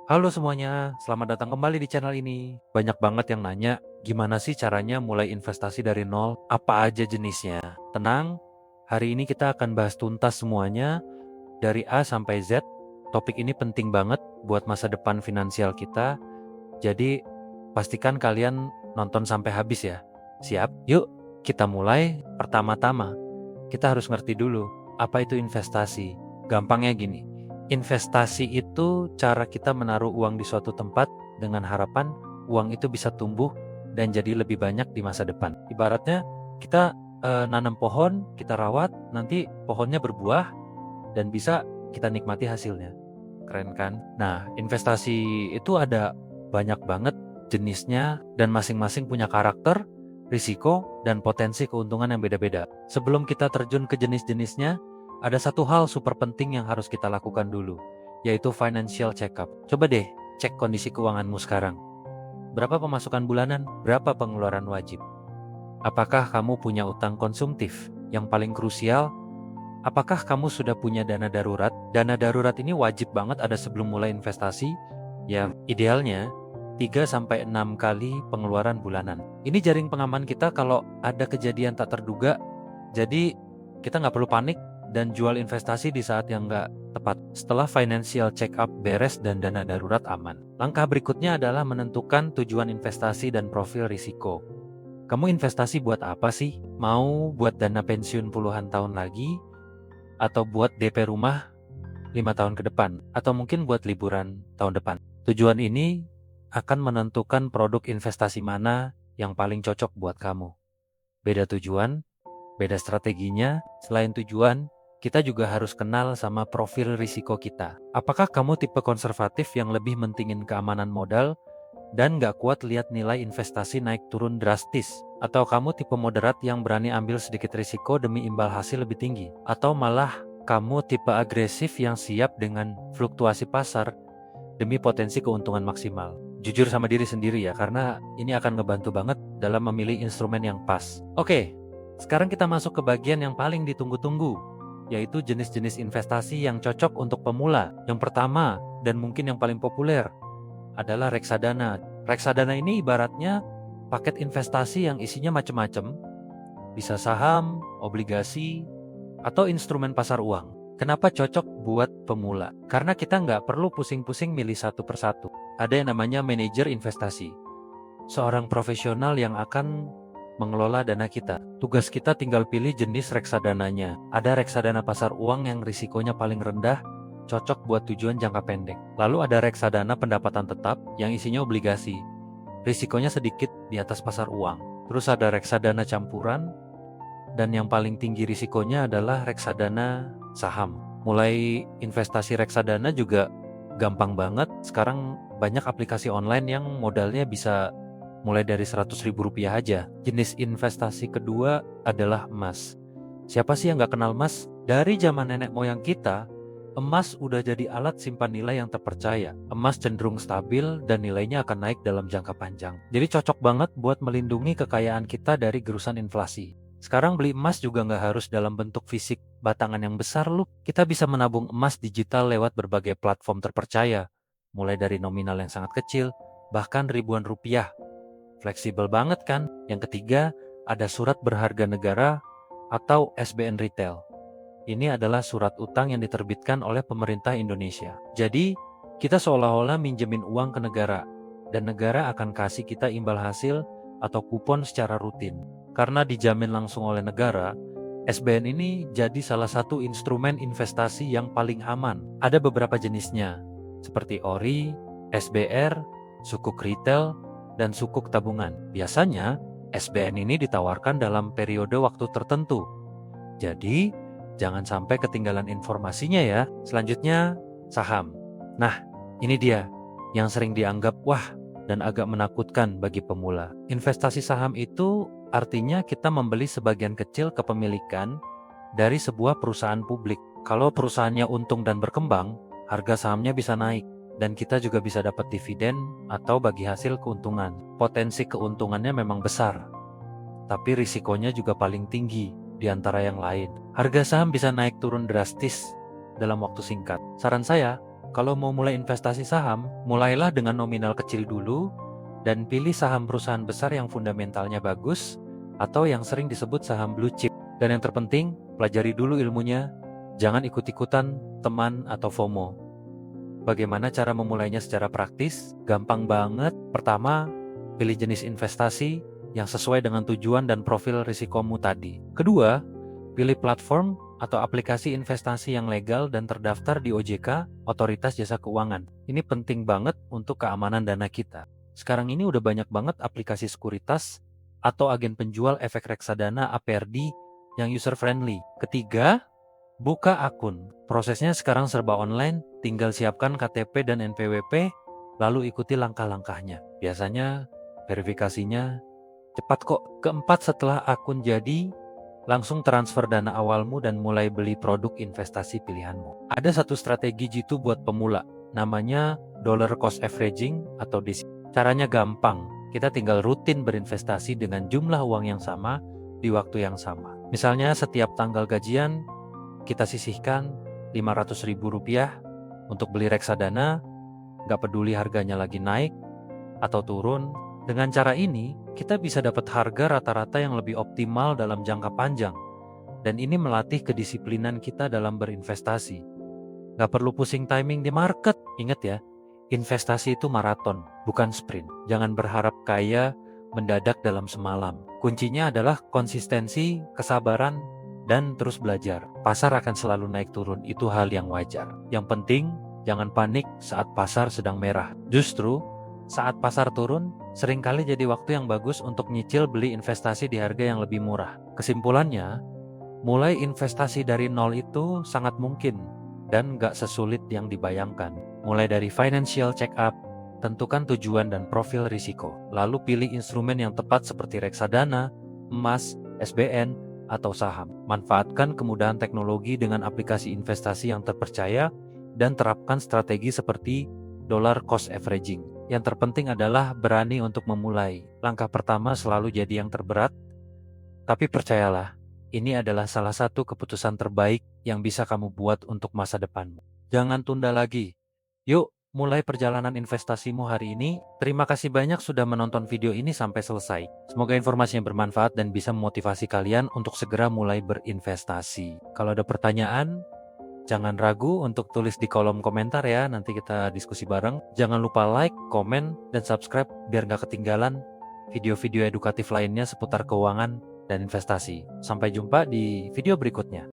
Halo semuanya, selamat datang kembali di channel ini. Banyak banget yang nanya, gimana sih caranya mulai investasi dari nol? Apa aja jenisnya? Tenang, hari ini kita akan bahas tuntas semuanya dari A sampai Z. Topik ini penting banget buat masa depan finansial kita. Jadi, pastikan kalian nonton sampai habis ya. Siap? Yuk, kita mulai. Pertama-tama, kita harus ngerti dulu, apa itu investasi? Gampangnya gini, investasi itu cara kita menaruh uang di suatu tempat dengan harapan uang itu bisa tumbuh dan jadi lebih banyak di masa depan. Ibaratnya kita nanam pohon, kita rawat, nanti pohonnya berbuah dan bisa kita nikmati hasilnya. Keren kan? Nah, investasi itu ada banyak banget jenisnya dan masing-masing punya karakter, risiko, dan potensi keuntungan yang beda-beda. Sebelum kita terjun ke jenis-jenisnya, ada satu hal super penting yang harus kita lakukan dulu, yaitu financial check-up. Coba deh cek kondisi keuanganmu sekarang. Berapa pemasukan bulanan? Berapa pengeluaran wajib? Apakah kamu punya utang konsumtif? Yang paling krusial, apakah kamu sudah punya dana darurat? Dana darurat ini wajib banget ada sebelum mulai investasi. Ya, idealnya 3-6 kali pengeluaran bulanan. Ini jaring pengaman kita kalau ada kejadian tak terduga. Jadi kita nggak perlu panik dan jual investasi di saat yang nggak tepat. Setelah financial check up beres dan dana darurat aman, langkah berikutnya adalah menentukan tujuan investasi dan profil risiko. Kamu investasi buat apa sih? Mau buat dana pensiun puluhan tahun lagi? Atau buat DP rumah 5 tahun ke depan? Atau mungkin buat liburan tahun depan? Tujuan ini akan menentukan produk investasi mana yang paling cocok buat kamu. Beda tujuan, beda strateginya. Selain tujuan, kita juga harus kenal sama profil risiko kita. Apakah kamu tipe konservatif yang lebih mentingin keamanan modal dan gak kuat lihat nilai investasi naik turun drastis? Atau kamu tipe moderat yang berani ambil sedikit risiko demi imbal hasil lebih tinggi? Atau malah kamu tipe agresif yang siap dengan fluktuasi pasar demi potensi keuntungan maksimal? Jujur sama diri sendiri ya, karena ini akan ngebantu banget dalam memilih instrumen yang pas. Oke, sekarang kita masuk ke bagian yang paling ditunggu-tunggu, yaitu jenis-jenis investasi yang cocok untuk pemula. Yang pertama, dan mungkin yang paling populer, adalah reksadana. Reksadana ini ibaratnya paket investasi yang isinya macam-macam, bisa saham, obligasi, atau instrumen pasar uang. Kenapa cocok buat pemula? Karena kita nggak perlu pusing-pusing milih satu persatu. Ada yang namanya manajer investasi, seorang profesional yang akan mengelola dana kita. Tugas kita tinggal pilih jenis reksadananya. Ada reksadana pasar uang yang risikonya paling rendah, cocok buat tujuan jangka pendek. Lalu ada reksadana pendapatan tetap yang isinya obligasi, risikonya sedikit di atas pasar uang. Terus ada reksadana campuran, dan yang paling tinggi risikonya adalah reksadana saham. Mulai investasi reksadana juga gampang banget. Sekarang banyak aplikasi online yang modalnya bisa mulai dari 100 ribu rupiah aja. Jenis investasi kedua adalah emas. Siapa sih yang gak kenal emas? Dari zaman nenek moyang kita, emas udah jadi alat simpan nilai yang terpercaya. Emas cenderung stabil dan nilainya akan naik dalam jangka panjang. Jadi cocok banget buat melindungi kekayaan kita dari gerusan inflasi. Sekarang beli emas juga nggak harus dalam bentuk fisik batangan yang besar loh. Kita bisa menabung emas digital lewat berbagai platform terpercaya. Mulai dari nominal yang sangat kecil, bahkan ribuan rupiah. Fleksibel banget kan? Yang ketiga, ada surat berharga negara atau SBN Retail. Ini adalah surat utang yang diterbitkan oleh pemerintah Indonesia. Jadi, kita seolah-olah minjemin uang ke negara, dan negara akan kasih kita imbal hasil atau kupon secara rutin. Karena dijamin langsung oleh negara, SBN ini jadi salah satu instrumen investasi yang paling aman. Ada beberapa jenisnya, seperti ORI, SBR, sukuk retail, dan sukuk tabungan. Biasanya, SBN ini ditawarkan dalam periode waktu tertentu. Jadi, jangan sampai ketinggalan informasinya ya. Selanjutnya, saham. Nah, ini dia yang sering dianggap wah dan agak menakutkan bagi pemula. Investasi saham itu artinya kita membeli sebagian kecil kepemilikan dari sebuah perusahaan publik. Kalau perusahaannya untung dan berkembang, harga sahamnya bisa naik. Dan kita juga bisa dapat dividen atau bagi hasil keuntungan. Potensi keuntungannya memang besar, tapi risikonya juga paling tinggi di antara yang lain. Harga saham bisa naik turun drastis dalam waktu singkat. Saran saya, Kalau mau mulai investasi saham, mulailah dengan nominal kecil dulu dan pilih saham perusahaan besar yang fundamentalnya bagus atau yang sering disebut saham blue chip. Dan yang terpenting, pelajari dulu ilmunya, jangan ikut-ikutan teman atau FOMO. Bagaimana cara memulainya secara praktis? Gampang banget. Pertama, pilih jenis investasi yang sesuai dengan tujuan dan profil risikomu tadi. Kedua, pilih platform atau aplikasi investasi yang legal dan terdaftar di OJK, Otoritas Jasa Keuangan. Ini penting banget untuk keamanan dana kita. Sekarang ini udah banyak banget aplikasi sekuritas atau agen penjual efek reksadana APRD yang user-friendly. Ketiga, buka akun. Prosesnya sekarang serba online, tinggal siapkan KTP dan NPWP, lalu ikuti langkah-langkahnya. Biasanya verifikasinya cepat kok. Keempat, setelah akun jadi, langsung transfer dana awalmu dan mulai beli produk investasi pilihanmu. Ada satu strategi jitu buat pemula, namanya dollar cost averaging atau DCA. Caranya gampang, kita tinggal rutin berinvestasi dengan jumlah uang yang sama di waktu yang sama. Misalnya setiap tanggal gajian, kita sisihkan Rp500.000 untuk beli reksadana, gak peduli harganya lagi naik atau turun. Dengan cara ini, kita bisa dapat harga rata-rata yang lebih optimal dalam jangka panjang. Dan ini melatih kedisiplinan kita dalam berinvestasi. Gak perlu pusing timing di market. Ingat ya, investasi itu maraton, bukan sprint. Jangan berharap kaya mendadak dalam semalam. Kuncinya adalah konsistensi, kesabaran, dan terus belajar. Pasar akan selalu naik turun, itu hal yang wajar. Yang penting, jangan panik saat pasar sedang merah. Justru, saat pasar turun, seringkali jadi waktu yang bagus untuk nyicil beli investasi di harga yang lebih murah. Kesimpulannya, mulai investasi dari nol itu sangat mungkin dan gak sesulit yang dibayangkan. Mulai dari financial check-up, tentukan tujuan dan profil risiko. Lalu pilih instrumen yang tepat seperti reksadana, emas, SBN, atau saham. Manfaatkan kemudahan teknologi dengan aplikasi investasi yang terpercaya dan terapkan strategi seperti dollar cost averaging. Yang terpenting adalah berani untuk memulai. Langkah pertama selalu jadi yang terberat, tapi percayalah, ini adalah salah satu keputusan terbaik yang bisa kamu buat untuk masa depanmu. Jangan tunda lagi. Yuk, mulai perjalanan investasimu hari ini. Terima kasih banyak sudah menonton video ini sampai selesai. Semoga informasinya bermanfaat dan bisa memotivasi kalian untuk segera mulai berinvestasi. Kalau ada pertanyaan, jangan ragu untuk tulis di kolom komentar ya, nanti kita diskusi bareng. Jangan lupa like, komen, dan subscribe biar gak ketinggalan video-video edukatif lainnya seputar keuangan dan investasi. Sampai jumpa di video berikutnya.